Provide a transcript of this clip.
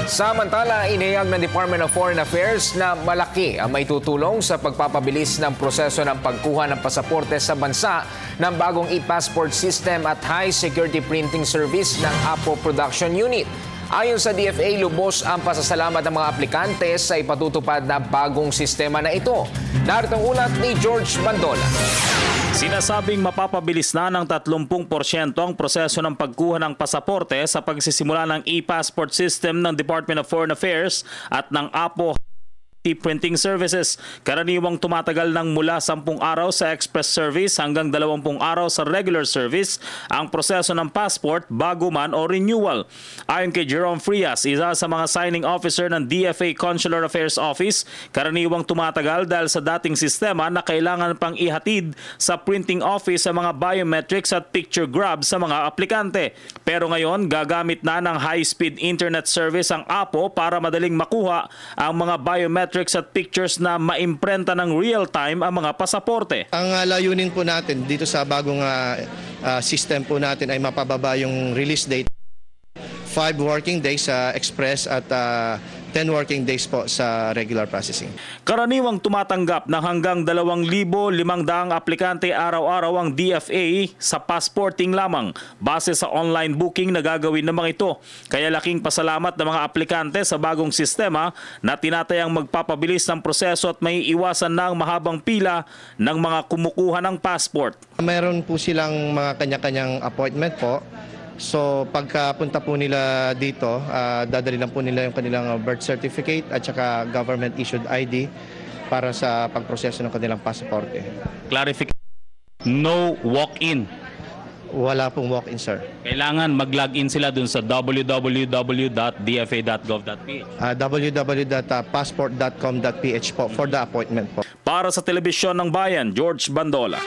Samantala, inihayag ng Department of Foreign Affairs na malaki ang may tutulong sa pagpapabilis ng proseso ng pagkuha ng pasaporte sa bansa ng bagong e-passport system at high-security printing service ng Apo Production Unit. Ayon sa DFA, lubos ang pasasalamat ng mga aplikante sa ipatutupad na bagong sistema na ito. Narito ang ulat ni George Bandola. Sinasabing mapapabilis na ng 30% ang proseso ng pagkuha ng pasaporte sa pagsisimula ng e-passport system ng Department of Foreign Affairs at ng Apo printing services. Karaniwang tumatagal ng mula 10 araw sa express service hanggang 20 araw sa regular service ang proseso ng passport bago man o renewal. Ayon kay Jerome Frias, isa sa mga signing officer ng DFA Consular Affairs Office, karaniwang tumatagal dahil sa dating sistema na kailangan pang ihatid sa printing office sa mga biometrics at picture grab sa mga aplikante. Pero ngayon, gagamit na ng high-speed internet service ang Apo para madaling makuha ang mga biometrics at pictures na maimprenta ng real-time ang mga pasaporte. Ang layunin po natin dito sa bagong system po natin ay mapababa yung release date. 5 working days sa express at 10 working days po sa regular processing. Karaniwang tumatanggap ng hanggang 2,500 aplikante araw-araw ang DFA sa passporting lamang base sa online booking na gagawin ng mga ito. Kaya laking pasalamat ng mga aplikante sa bagong sistema na tinatayang magpapabilis ng proseso at may iwasan ng mahabang pila ng mga kumukuha ng passport. Mayroon po silang mga kanya-kanyang appointment po. So pagkapunta po nila dito, dadali lang po nila yung kanilang birth certificate at saka government issued ID para sa pagproseso ng kanilang pasaporte. Clarification, no walk-in. Wala pong walk-in, sir. Kailangan mag-login sila dun sa www.dfa.gov.ph. www.passport.com.ph po for the appointment po. Para sa Telebisyon ng Bayan, George Bandola.